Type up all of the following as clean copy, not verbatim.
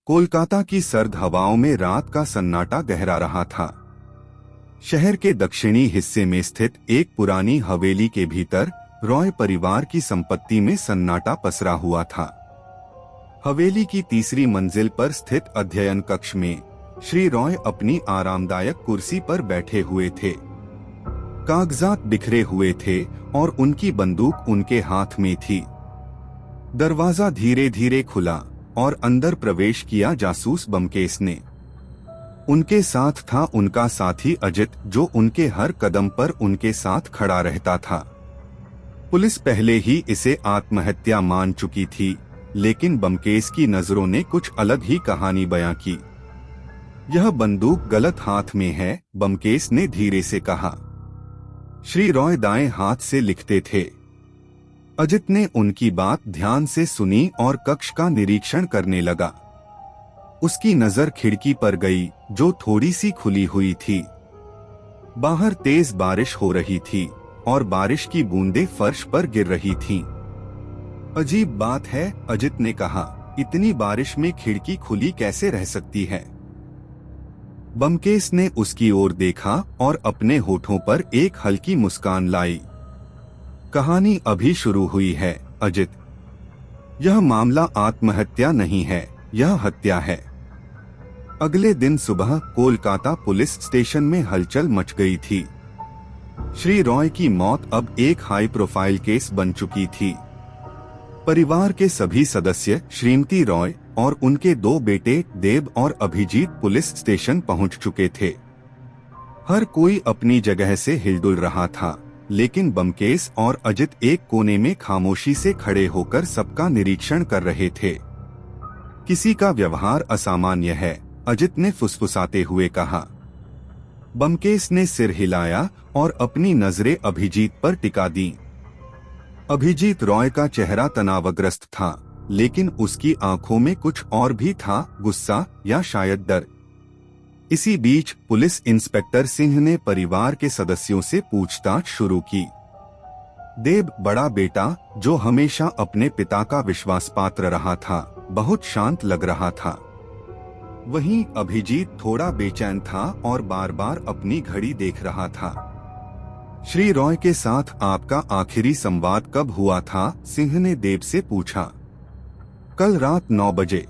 कोलकाता की सर्द हवाओं में रात का सन्नाटा गहरा रहा था। शहर के दक्षिणी हिस्से में स्थित एक पुरानी हवेली के भीतर रॉय परिवार की संपत्ति में सन्नाटा पसरा हुआ था। हवेली की तीसरी मंजिल पर स्थित अध्ययन कक्ष में श्री रॉय अपनी आरामदायक कुर्सी पर बैठे हुए थे। कागजात बिखरे हुए थे और उनकी बंदूक उनके हाथ में थी। दरवाजा धीरे धीरे खुला और अंदर प्रवेश किया जासूस बमकेश ने। उनके साथ था उनका साथी अजित, जो उनके हर कदम पर उनके साथ खड़ा रहता था। पुलिस पहले ही इसे आत्महत्या मान चुकी थी, लेकिन बमकेश की नजरों ने कुछ अलग ही कहानी बयां की। यह बंदूक गलत हाथ में है, बमकेश ने धीरे से कहा। श्री रॉय दाएं हाथ से लिखते थे। अजित ने उनकी बात ध्यान से सुनी और कक्ष का निरीक्षण करने लगा। उसकी नजर खिड़की पर गई, जो थोड़ी सी खुली हुई थी। बाहर तेज बारिश हो रही थी और बारिश की बूंदें फर्श पर गिर रही थीं। अजीब बात है, अजित ने कहा, इतनी बारिश में खिड़की खुली कैसे रह सकती है? बमकेश ने उसकी ओर देखा और अपने होठों पर एक हल्की मुस्कान लाई। कहानी अभी शुरू हुई है, अजित। यह मामला आत्महत्या नहीं है, यह हत्या है। अगले दिन सुबह कोलकाता पुलिस स्टेशन में हलचल मच गई थी। श्री रॉय की मौत अब एक हाई प्रोफाइल केस बन चुकी थी। परिवार के सभी सदस्य, श्रीमती रॉय और उनके दो बेटे देब और अभिजीत पुलिस स्टेशन पहुंच चुके थे। हर कोई अपनी जगह से हिलडुल रहा था, लेकिन बमकेश और अजित एक कोने में खामोशी से खड़े होकर सबका निरीक्षण कर रहे थे। किसी का व्यवहार असामान्य है, अजित ने फुसफुसाते हुए कहा। बमकेश ने सिर हिलाया और अपनी नजरें अभिजीत पर टिका दी। अभिजीत रॉय का चेहरा तनावग्रस्त था, लेकिन उसकी आंखों में कुछ और भी था, गुस्सा या शायद डर। इसी बीच पुलिस इंस्पेक्टर सिंह ने परिवार के सदस्यों से पूछताछ शुरू की। देब, बड़ा बेटा, जो हमेशा अपने पिता का विश्वास पात्र रहा था, बहुत शांत लग रहा था। वहीं अभिजीत थोड़ा बेचैन था और बार बार अपनी घड़ी देख रहा था। श्री रॉय के साथ आपका आखिरी संवाद कब हुआ था? सिंह ने देब से पूछा। कल रात 9 बजे।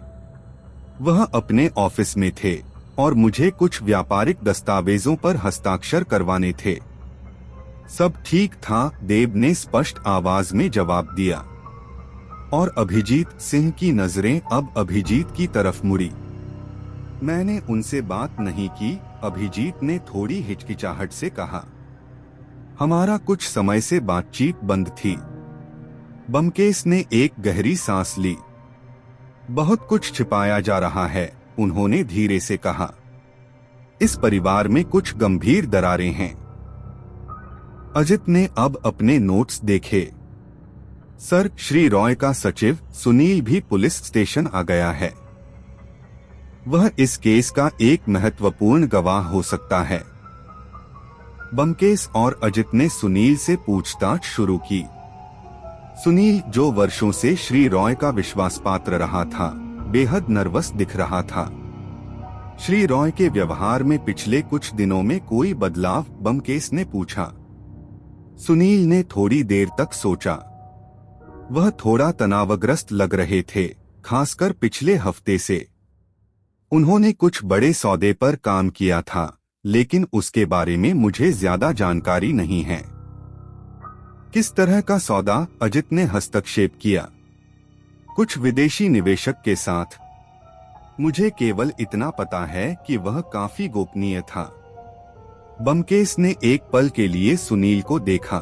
वह अपने ऑफिस में थे और मुझे कुछ व्यापारिक दस्तावेजों पर हस्ताक्षर करवाने थे। सब ठीक था, देब ने स्पष्ट आवाज में जवाब दिया। और अभिजीत? सिंह की नजरें अब अभिजीत की तरफ मुड़ी। मैंने उनसे बात नहीं की, अभिजीत ने थोड़ी हिचकिचाहट से कहा। हमारा कुछ समय से बातचीत बंद थी। बमकेश ने एक गहरी सांस ली। बहुत कुछ छिपाया जा रहा है, उन्होंने धीरे से कहा। इस परिवार में कुछ गंभीर दरारें हैं। अजित ने अब अपने नोट्स देखे। सर, श्री रॉय का सचिव सुनील भी पुलिस स्टेशन आ गया है। वह इस केस का एक महत्वपूर्ण गवाह हो सकता है। बमकेश और अजित ने सुनील से पूछताछ शुरू की। सुनील, जो वर्षों से श्री रॉय का विश्वास पात्र रहा था, बेहद नर्वस दिख रहा था। श्री रॉय के व्यवहार में पिछले कुछ दिनों में कोई बदलाव? बमकेश ने पूछा। सुनील ने थोड़ी देर तक सोचा। वह थोड़ा तनावग्रस्त लग रहे थे, खासकर पिछले हफ्ते से। उन्होंने कुछ बड़े सौदे पर काम किया था, लेकिन उसके बारे में मुझे ज्यादा जानकारी नहीं है। किस तरह का सौदा? अजित ने हस्तक्षेप किया। कुछ विदेशी निवेशक के साथ। मुझे केवल इतना पता है कि वह काफी गोपनीय था। बमकेश ने एक पल के लिए सुनील को देखा।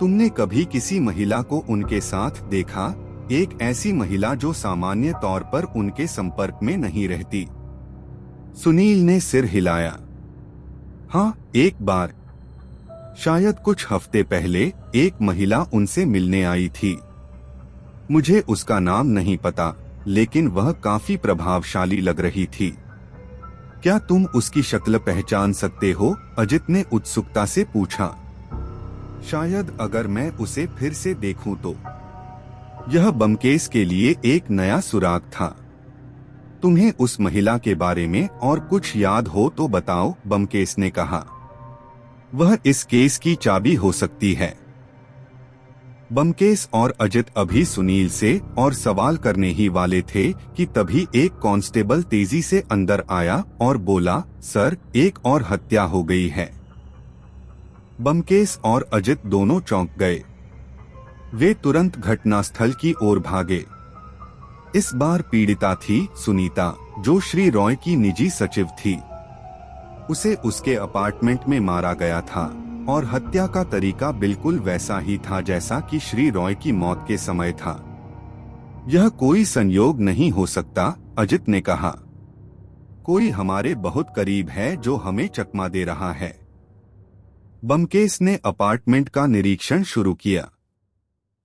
तुमने कभी किसी महिला को उनके साथ देखा? एक ऐसी महिला जो सामान्य तौर पर उनके संपर्क में नहीं रहती? सुनील ने सिर हिलाया। हाँ, एक बार। शायद कुछ हफ्ते पहले एक महिला उनसे मिलने आई थी। मुझे उसका नाम नहीं पता, लेकिन वह काफी प्रभावशाली लग रही थी। क्या तुम उसकी शक्ल पहचान सकते हो? अजित ने उत्सुकता से पूछा। शायद, अगर मैं उसे फिर से देखूं तो। यह बमकेश के लिए एक नया सुराग था। तुम्हें उस महिला के बारे में और कुछ याद हो तो बताओ, ब्योमकेश ने कहा। वह इस केस की चाबी हो सकती है। ब्योमकेश और अजित अभी सुनील से और सवाल करने ही वाले थे कि तभी एक कांस्टेबल तेजी से अंदर आया और बोला, सर, एक और हत्या हो गई है। ब्योमकेश और अजित दोनों चौंक गए। वे तुरंत घटनास्थल की ओर भागे। इस बार पीड़िता थी सुनीता, जो श्री रॉय की निजी सचिव थी। उसे उसके अपार्टमेंट में मारा गया था और हत्या का तरीका बिल्कुल वैसा ही था जैसा कि श्री रॉय की मौत के समय था। यह कोई संयोग नहीं हो सकता, अजित ने कहा। कोई हमारे बहुत करीब है जो हमें चकमा दे रहा है। ब्योमकेश ने अपार्टमेंट का निरीक्षण शुरू किया।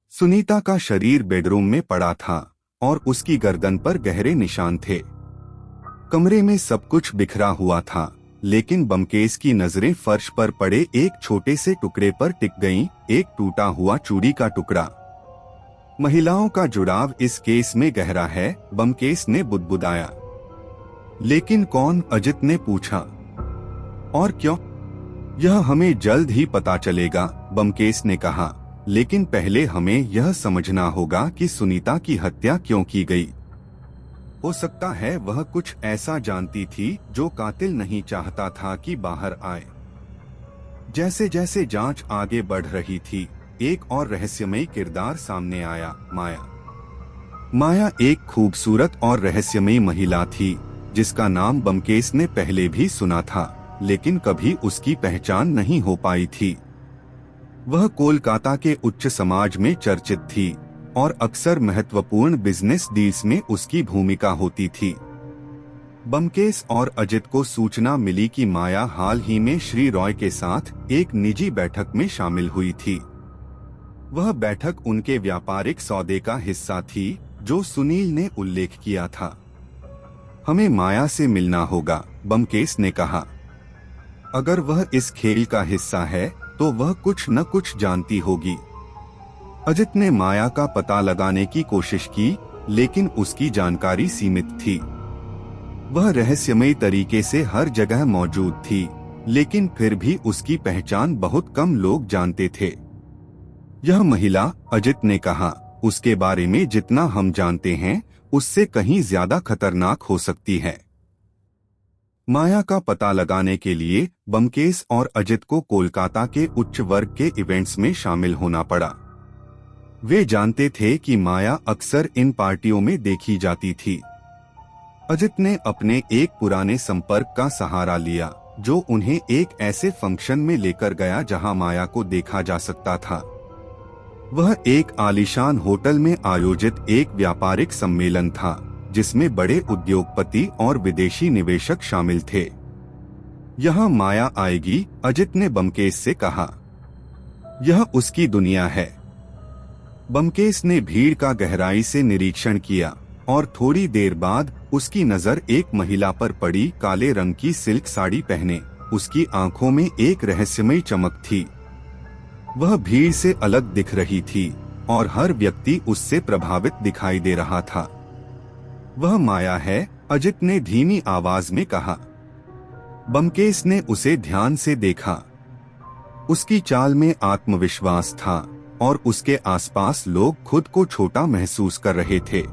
सुनीता का शरीर बेडरूम में पड़ा था और उसकी गर्दन पर गहरे निशान थे। कमरे में सब कुछ बिखरा हुआ था, लेकिन ब्योमकेश की नजरें फर्श पर पड़े एक छोटे से टुकड़े पर टिक गईं, एक टूटा हुआ चूड़ी का टुकड़ा। महिलाओं का जुड़ाव इस केस में गहरा है, ब्योमकेश ने बुदबुदाया। लेकिन कौन? अजित ने पूछा। और क्यों? यह हमें जल्द ही पता चलेगा, ब्योमकेश ने कहा। लेकिन पहले हमें यह समझना होगा कि सुनीता की हत्या क्यों की गई। हो सकता है वह कुछ ऐसा जानती थी जो कातिल नहीं चाहता था कि बाहर आए। जैसे जैसे जांच आगे बढ़ रही थी, एक और रहस्यमयी किरदार सामने आया, माया। माया एक खूबसूरत और रहस्यमयी महिला थी जिसका नाम ब्योमकेश ने पहले भी सुना था, लेकिन कभी उसकी पहचान नहीं हो पाई थी। वह कोलकाता के उच्च समाज में चर्चित थी और अक्सर महत्वपूर्ण बिजनेस डील्स में उसकी भूमिका होती थी। ब्योमकेश और अजित को सूचना मिली कि माया हाल ही में श्री रॉय के साथ एक निजी बैठक में शामिल हुई थी। वह बैठक उनके व्यापारिक सौदे का हिस्सा थी जो सुनील ने उल्लेख किया था। हमें माया से मिलना होगा, ब्योमकेश ने कहा। अगर वह इस खेल का हिस्सा है तो वह कुछ न कुछ जानती होगी। अजित ने माया का पता लगाने की कोशिश की, लेकिन उसकी जानकारी सीमित थी। वह रहस्यमयी तरीके से हर जगह मौजूद थी, लेकिन फिर भी उसकी पहचान बहुत कम लोग जानते थे। यह महिला, अजित ने कहा, उसके बारे में जितना हम जानते हैं उससे कहीं ज्यादा खतरनाक हो सकती है। माया का पता लगाने के लिए ब्योमकेश और अजित को कोलकाता के उच्च वर्ग के इवेंट्स में शामिल होना पड़ा। वे जानते थे कि माया अक्सर इन पार्टियों में देखी जाती थी। अजित ने अपने एक पुराने संपर्क का सहारा लिया जो उन्हें एक ऐसे फंक्शन में लेकर गया जहां माया को देखा जा सकता था। वह एक आलीशान होटल में आयोजित एक व्यापारिक सम्मेलन था जिसमें बड़े उद्योगपति और विदेशी निवेशक शामिल थे। यहाँ माया आएगी, अजित ने ब्योमकेश से कहा। यह उसकी दुनिया है। ब्योमकेश ने भीड़ का गहराई से निरीक्षण किया और थोड़ी देर बाद उसकी नजर एक महिला पर पड़ी, काले रंग की सिल्क साड़ी पहने। उसकी आंखों में एक रहस्यमयी चमक थी। वह भीड़ से अलग दिख रही थी और हर व्यक्ति उससे प्रभावित दिखाई दे रहा था। वह माया है, अजित ने धीमी आवाज में कहा। ब्योमकेश ने उसे ध्यान से देखा। उसकी चाल में आत्मविश्वास था और उसके आसपास लोग खुद को छोटा महसूस कर रहे थे।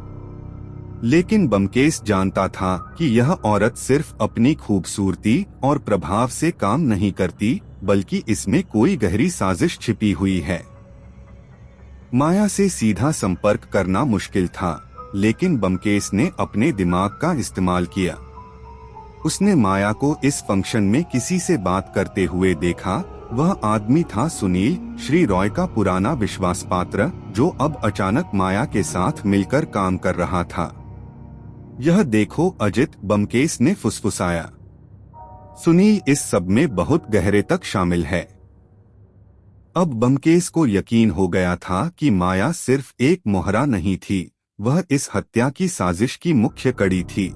लेकिन ब्योमकेश जानता था कि यह औरत सिर्फ अपनी खूबसूरती और प्रभाव से काम नहीं करती, बल्कि इसमें कोई गहरी साजिश छिपी हुई है। माया से सीधा संपर्क करना मुश्किल था, लेकिन ब्योमकेश ने अपने दिमाग का इस्तेमाल किया। उसने माया को इस फंक्शन में किसी से बात करते हुए देखा। वह आदमी था सुनील, श्री रॉय का पुराना विश्वास पात्र, जो अब अचानक माया के साथ मिलकर काम कर रहा था। यह देखो अजित, ब्योमकेश ने फुसफुसाया। सुनील इस सब में बहुत गहरे तक शामिल है। अब ब्योमकेश को यकीन हो गया था कि माया सिर्फ एक मोहरा नहीं थी, वह इस हत्या की साजिश की मुख्य कड़ी थी।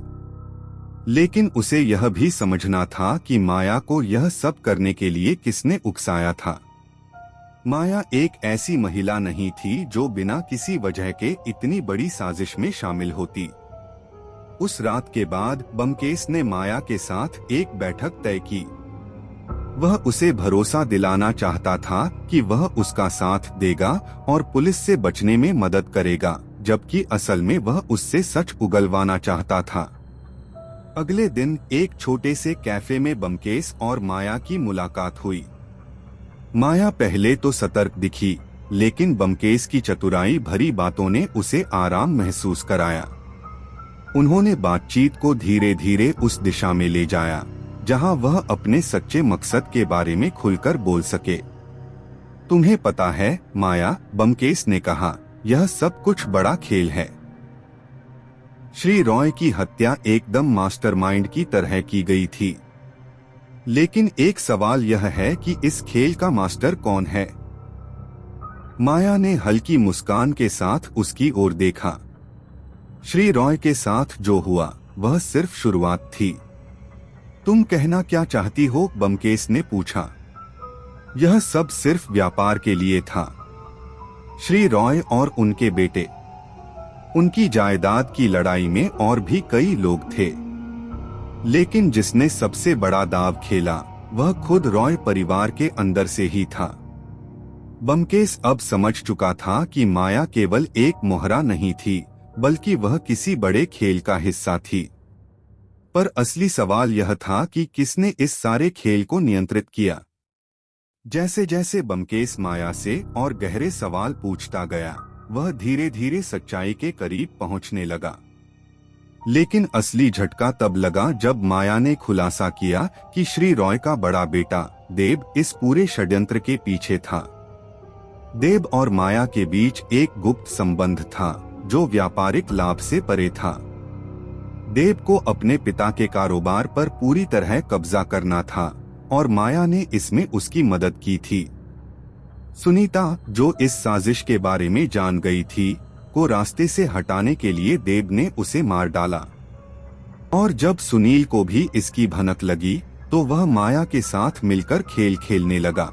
लेकिन उसे यह भी समझना था कि माया को यह सब करने के लिए किसने उकसाया था। माया एक ऐसी महिला नहीं थी जो बिना किसी वजह के इतनी बड़ी साजिश में शामिल होती। उस रात के बाद ब्योमकेश ने माया के साथ एक बैठक तय की। वह उसे भरोसा दिलाना चाहता था कि वह उसका साथ देगा और पुलिस से बचने में मदद करेगा, जबकि असल में वह उससे सच उगलवाना चाहता था। अगले दिन एक छोटे से कैफे में ब्योमकेश और माया की मुलाकात हुई। माया पहले तो सतर्क दिखी, लेकिन ब्योमकेश की चतुराई भरी बातों ने उसे आराम महसूस कराया। उन्होंने बातचीत को धीरे धीरे उस दिशा में ले जाया जहां वह अपने सच्चे मकसद के बारे में खुलकर बोल सके। तुम्हें पता है माया, ब्योमकेश ने कहा, यह सब कुछ बड़ा खेल है। श्री रॉय की हत्या एकदम मास्टरमाइंड की तरह की गई थी, लेकिन एक सवाल यह है कि इस खेल का मास्टर कौन है? माया ने हल्की मुस्कान के साथ उसकी ओर देखा। श्री रॉय के साथ जो हुआ वह सिर्फ शुरुआत थी। तुम कहना क्या चाहती हो? ब्योमकेश ने पूछा। यह सब सिर्फ व्यापार के लिए था। श्री रॉय और उनके बेटे, उनकी जायदाद की लड़ाई में और भी कई लोग थे, लेकिन जिसने सबसे बड़ा दांव खेला वह खुद रॉय परिवार के अंदर से ही था। ब्योमकेश अब समझ चुका था कि माया केवल एक मोहरा नहीं थी, बल्कि वह किसी बड़े खेल का हिस्सा थी। पर असली सवाल यह था कि किसने इस सारे खेल को नियंत्रित किया। जैसे जैसे ब्योमकेश माया से और गहरे सवाल पूछता गया, वह धीरे धीरे सच्चाई के करीब पहुंचने लगा। लेकिन असली झटका तब लगा जब माया ने खुलासा किया कि श्री रॉय का बड़ा बेटा देब इस पूरे षड्यंत्र के पीछे था। देब और माया के बीच एक गुप्त संबंध था जो व्यापारिक लाभ से परे था। देब को अपने पिता के कारोबार पर पूरी तरह कब्जा करना था और माया ने इसमें उसकी मदद की थी। सुनीता, जो इस साजिश के बारे में जान गई थी, को रास्ते से हटाने के लिए देब ने उसे मार डाला। और जब सुनील को भी इसकी भनक लगी तो वह माया के साथ मिलकर खेल खेलने लगा।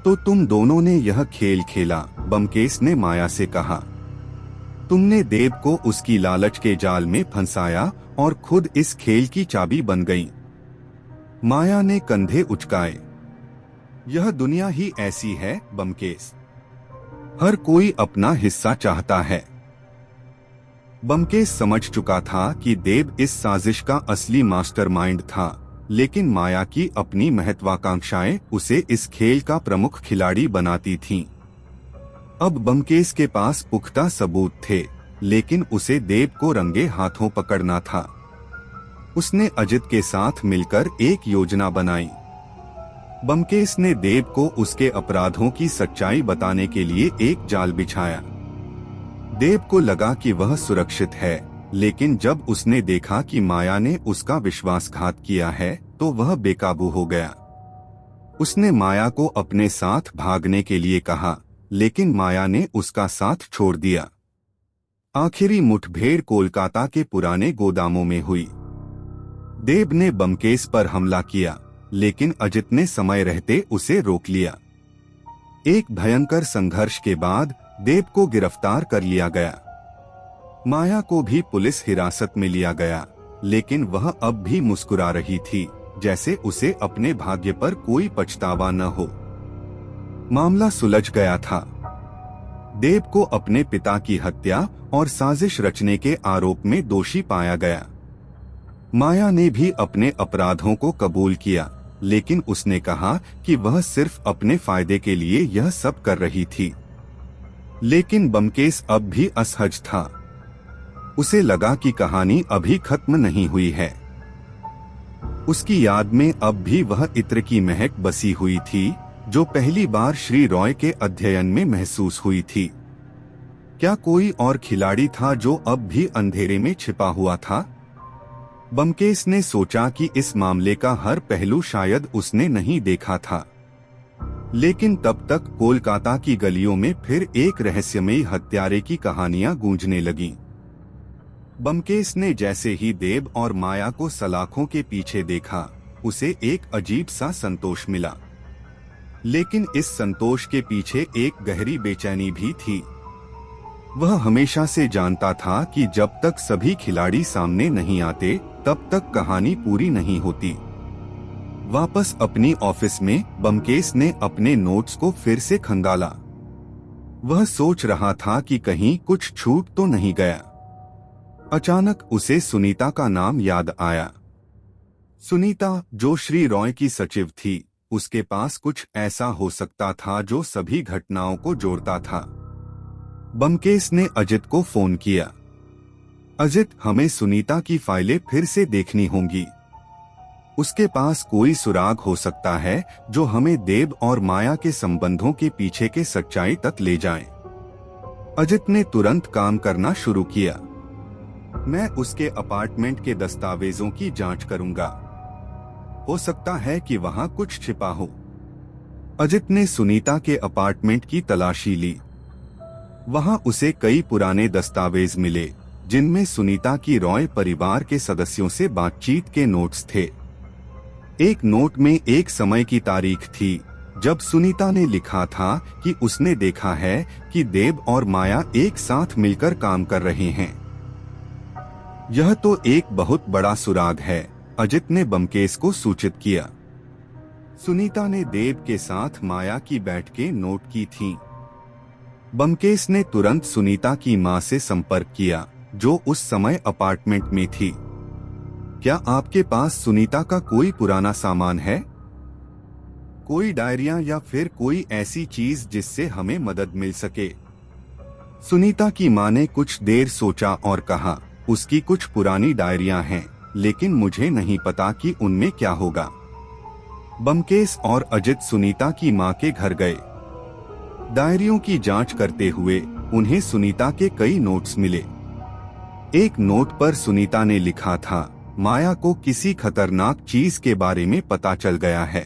तो तुम दोनों ने यह खेल खेला, ब्योमकेश ने माया से कहा। तुमने देब को उसकी लालच के जाल में फंसाया और खुद इस खेल की चाबी बन गई। माया ने कंधे उचकाए। यह दुनिया ही ऐसी है ब्योमकेश, हर कोई अपना हिस्सा चाहता है। ब्योमकेश समझ चुका था कि देब इस साजिश का असली मास्टरमाइंड था, लेकिन माया की अपनी महत्वाकांक्षाएं उसे इस खेल का प्रमुख खिलाड़ी बनाती थीं। अब ब्योमकेश के पास पुख्ता सबूत थे, लेकिन उसे देब को रंगे हाथों पकड़ना था। उसने अजित के साथ मिलकर एक योजना बनाई। ब्योमकेश ने देब को उसके अपराधों की सच्चाई बताने के लिए एक जाल बिछाया। देब को लगा कि वह सुरक्षित है, लेकिन जब उसने देखा कि माया ने उसका विश्वासघात किया है तो वह बेकाबू हो गया। उसने माया को अपने साथ भागने के लिए कहा, लेकिन माया ने उसका साथ छोड़ दिया। आखिरी मुठभेड़ कोलकाता के पुराने गोदामों में हुई। देब ने ब्योमकेश पर हमला किया, लेकिन अजित ने समय रहते उसे रोक लिया। एक भयंकर संघर्ष के बाद देब को गिरफ्तार कर लिया गया। माया को भी पुलिस हिरासत में लिया गया, लेकिन वह अब भी मुस्कुरा रही थी, जैसे उसे अपने भाग्य पर कोई पछतावा न हो। मामला सुलझ गया था। देब को अपने पिता की हत्या और साजिश रचने के आरोप में दोषी पाया गया। माया ने भी अपने अपराधों को कबूल किया, लेकिन उसने कहा कि वह सिर्फ अपने फायदे के लिए यह सब कर रही थी। लेकिन ब्योमकेश अब भी असहज था। उसे लगा कि कहानी अभी खत्म नहीं हुई है। उसकी याद में अब भी वह इत्र की महक बसी हुई थी जो पहली बार श्री रॉय के अध्ययन में महसूस हुई थी। क्या कोई और खिलाड़ी था जो अब भी अंधेरे में छिपा हुआ था? ब्योमकेश ने सोचा कि इस मामले का हर पहलू शायद उसने नहीं देखा था। लेकिन तब तक कोलकाता की गलियों में फिर एक रहस्यमयी हत्यारे की कहानियां गूंजने लगीं। ब्योमकेश ने जैसे ही देब और माया को सलाखों के पीछे देखा, उसे एक अजीब सा संतोष मिला। लेकिन इस संतोष के पीछे एक गहरी बेचैनी भी थी। वह हमेशा से जानता था कि जब तक सभी खिलाड़ी सामने नहीं आते तब तक कहानी पूरी नहीं होती। वापस अपनी ऑफिस में बमकेश ने अपने नोट्स को फिर से खंगाला। वह सोच रहा था कि कहीं कुछ छूट तो नहीं गया। अचानक उसे सुनीता का नाम याद आया। सुनीता, जो श्री रॉय की सचिव थी, उसके पास कुछ ऐसा हो सकता था जो सभी घटनाओं को जोड़ता था। बमकेश ने अजित को फोन किया। अजित, हमें सुनीता की फाइलें फिर से देखनी होंगी। उसके पास कोई सुराग हो सकता है जो हमें देव और माया के संबंधों के पीछे के सच्चाई तक ले जाए। अजित ने तुरंत काम करना शुरू किया। मैं उसके अपार्टमेंट के दस्तावेजों की जांच करूंगा। हो सकता है कि वहां कुछ छिपा हो। अजित ने सुनीता के अपार्टमेंट की तलाशी ली। वहां उसे कई पुराने दस्तावेज मिले जिनमें सुनीता की रॉय परिवार के सदस्यों से बातचीत के नोट्स थे। एक नोट में एक समय की तारीख थी जब सुनीता ने लिखा था कि उसने देखा है कि देव और माया एक साथ मिलकर काम कर रहे हैं। यह तो एक बहुत बड़ा सुराग है, अजित ने बमकेश को सूचित किया। सुनीता ने देव के साथ माया की बैठकें नोट की थीं। बमकेश ने तुरंत सुनीता की मां से संपर्क किया, जो उस समय अपार्टमेंट में थी। क्या आपके पास सुनीता का कोई पुराना सामान है? कोई डायरियां या फिर कोई ऐसी चीज जिससे हमें मदद मिल सके? सुनीता की मां ने कुछ देर सोचा और कहा, उसकी कुछ पुरानी डायरियां हैं, लेकिन मुझे नहीं पता कि उनमें क्या होगा। बमकेश और अजित सुनीता की मां के घर गए। डायरियों की जांच करते हुए उन्हें सुनीता के कई नोट्स मिले। एक नोट पर सुनीता ने लिखा था, माया को किसी खतरनाक चीज के बारे में पता चल गया है,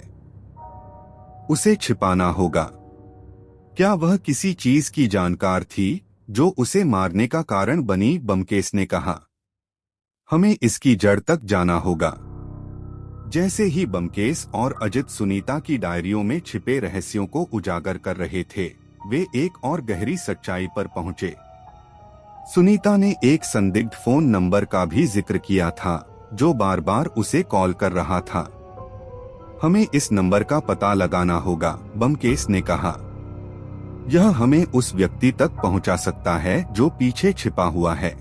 उसे छिपाना होगा। क्या वह किसी चीज की जानकार थी जो उसे मारने का कारण बनी? बमकेश ने कहा, हमें इसकी जड़ तक जाना होगा। जैसे ही बमकेश और अजित सुनीता की डायरियों में छिपे रहस्यों को उजागर कर रहे थे, वे एक और गहरी सच्चाई पर पहुंचे। सुनीता ने एक संदिग्ध फोन नंबर का भी जिक्र किया था जो बार बार उसे कॉल कर रहा था। हमें इस नंबर का पता लगाना होगा, बमकेश ने कहा। यह हमें उस व्यक्ति तक पहुंचा सकता है जो पीछे छिपा हुआ है।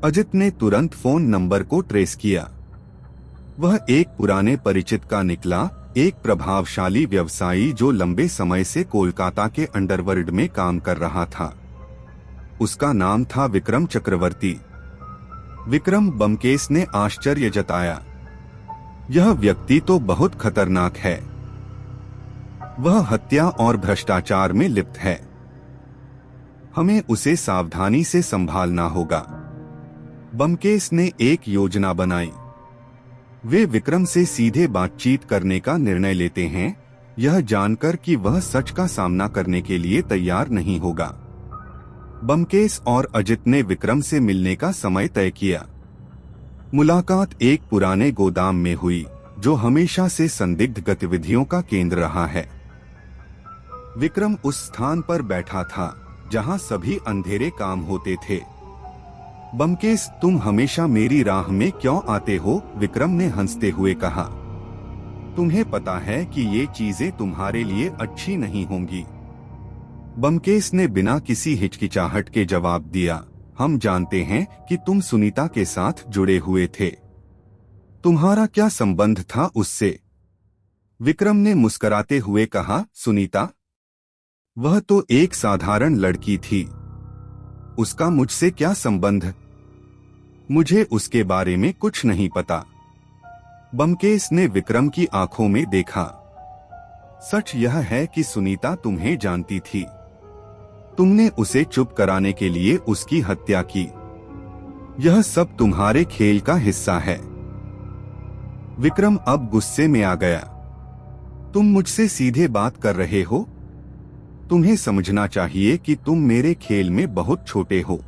अजित ने तुरंत फोन नंबर को ट्रेस किया। वह एक पुराने परिचित का निकला, एक प्रभावशाली व्यवसायी जो लंबे समय से कोलकाता के अंडरवर्ल्ड में काम कर रहा था। उसका नाम था विक्रम चक्रवर्ती। विक्रम, बमकेश ने आश्चर्य जताया। यह व्यक्ति तो बहुत खतरनाक है। वह हत्या और भ्रष्टाचार में लिप्त है। हमें उसे सावधानी से संभालना होगा। बमकेश ने एक योजना बनाई। वे विक्रम से सीधे बातचीत करने का निर्णय लेते हैं, यह जानकर कि वह सच का सामना करने के लिए तैयार नहीं होगा। बमकेश और अजित ने विक्रम से मिलने का समय तय किया। मुलाकात एक पुराने गोदाम में हुई जो हमेशा से संदिग्ध गतिविधियों का केंद्र रहा है। विक्रम उस स्थान पर बैठा था जहां सभी अंधेरे काम होते थे। बमकेश, तुम हमेशा मेरी राह में क्यों आते हो? विक्रम ने हंसते हुए कहा। तुम्हें पता है कि ये चीजें तुम्हारे लिए अच्छी नहीं होंगी। बमकेश ने बिना किसी हिचकिचाहट के जवाब दिया, हम जानते हैं कि तुम सुनीता के साथ जुड़े हुए थे। तुम्हारा क्या संबंध था उससे? विक्रम ने मुस्कुराते हुए कहा, सुनीता? वह तो एक साधारण लड़की थी। उसका मुझसे क्या संबंध? मुझे उसके बारे में कुछ नहीं पता। बमकेश ने विक्रम की आंखों में देखा। सच यह है कि सुनीता तुम्हें जानती थी। तुमने उसे चुप कराने के लिए उसकी हत्या की। यह सब तुम्हारे खेल का हिस्सा है। विक्रम अब गुस्से में आ गया। तुम मुझसे सीधे बात कर रहे हो? तुम्हें समझना चाहिए कि तुम मेरे खेल में बहुत छोटे हो।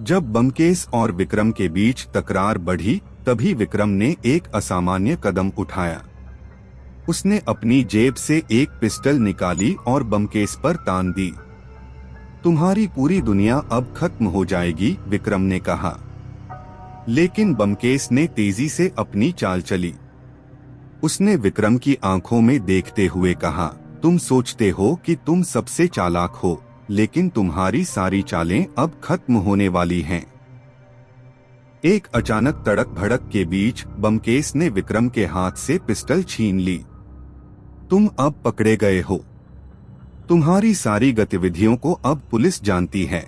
जब बमकेश और विक्रम के बीच तकरार बढ़ी, तभी विक्रम ने एक असामान्य कदम उठाया। उसने अपनी जेब से एक पिस्टल निकाली और बमकेश पर तान दी। तुम्हारी पूरी दुनिया अब खत्म हो जाएगी, विक्रम ने कहा। लेकिन ब्योमकेश ने तेजी से अपनी चाल चली। उसने विक्रम की आंखों में देखते हुए कहा, तुम सोचते हो कि तुम सबसे चालाक हो, लेकिन तुम्हारी सारी चालें अब खत्म होने वाली हैं। एक अचानक तड़क भड़क के बीच ब्योमकेश ने विक्रम के हाथ से पिस्टल छीन ली। तुम अब पकड़े गए हो। तुम्हारी सारी गतिविधियों को अब पुलिस जानती है।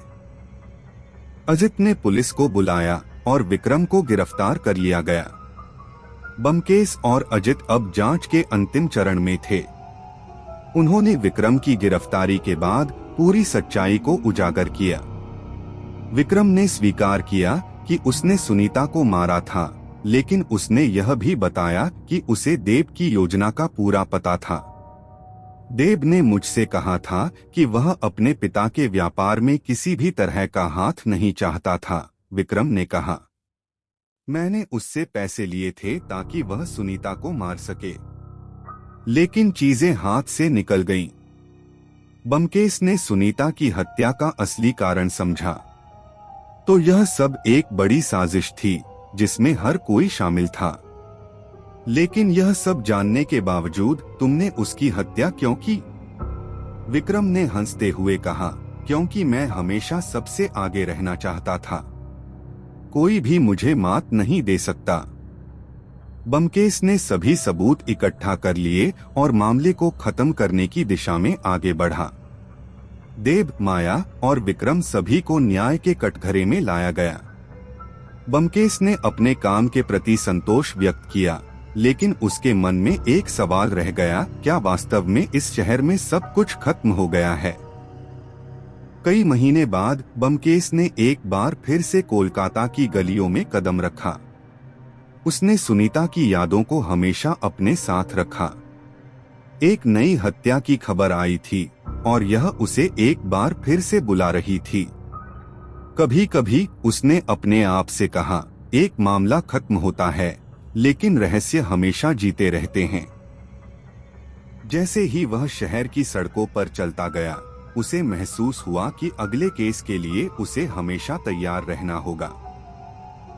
अजित ने पुलिस को बुलाया और विक्रम को गिरफ्तार कर लिया गया। ब्योमकेश और अजित अब जांच के अंतिम चरण में थे। उन्होंने विक्रम की गिरफ्तारी के बाद पूरी सच्चाई को उजागर किया। विक्रम ने स्वीकार किया कि उसने सुनीता को मारा था, लेकिन उसने यह भी बताया कि उसे देव की योजना का पूरा पता था। देव ने मुझसे कहा था कि वह अपने पिता के व्यापार में किसी भी तरह का हाथ नहीं चाहता था, विक्रम ने कहा। मैंने उससे पैसे लिए थे ताकि वह सुनीता को मार सके, लेकिन चीजें हाथ से निकल गईं। ब्योमकेश ने सुनीता की हत्या का असली कारण समझा, तो यह सब एक बड़ी साजिश थी जिसमें हर कोई शामिल था। लेकिन यह सब जानने के बावजूद तुमने उसकी हत्या क्यों की? विक्रम ने हंसते हुए कहा, क्योंकि मैं हमेशा सबसे आगे रहना चाहता था। कोई भी मुझे मात नहीं दे सकता। ब्योमकेश ने सभी सबूत इकट्ठा कर लिए और मामले को खत्म करने की दिशा में आगे बढ़ा। देव, माया और विक्रम सभी को न्याय के कटघरे में लाया गया। ब्योमकेश ने अपने काम के प्रति संतोष व्यक्त किया, लेकिन उसके मन में एक सवाल रह गया, क्या वास्तव में इस शहर में सब कुछ खत्म हो गया है? कई महीने बाद ब्योमकेश ने एक बार फिर से कोलकाता की गलियों में कदम रखा। उसने सुनीता की यादों को हमेशा अपने साथ रखा। एक नई हत्या की खबर आई थी और यह उसे एक बार फिर से बुला रही थी। कभी कभी उसने अपने आप से कहा, एक मामला खत्म होता है, लेकिन रहस्य हमेशा जीते रहते हैं। जैसे ही वह शहर की सड़कों पर चलता गया, उसे महसूस हुआ कि अगले केस के लिए उसे हमेशा तैयार रहना होगा।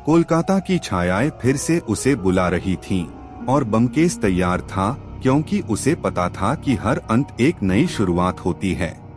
कोलकाता की छायाएं फिर से उसे बुला रही थीं, और ब्योमकेश तैयार था, क्योंकि उसे पता था कि हर अंत एक नई शुरुआत होती है।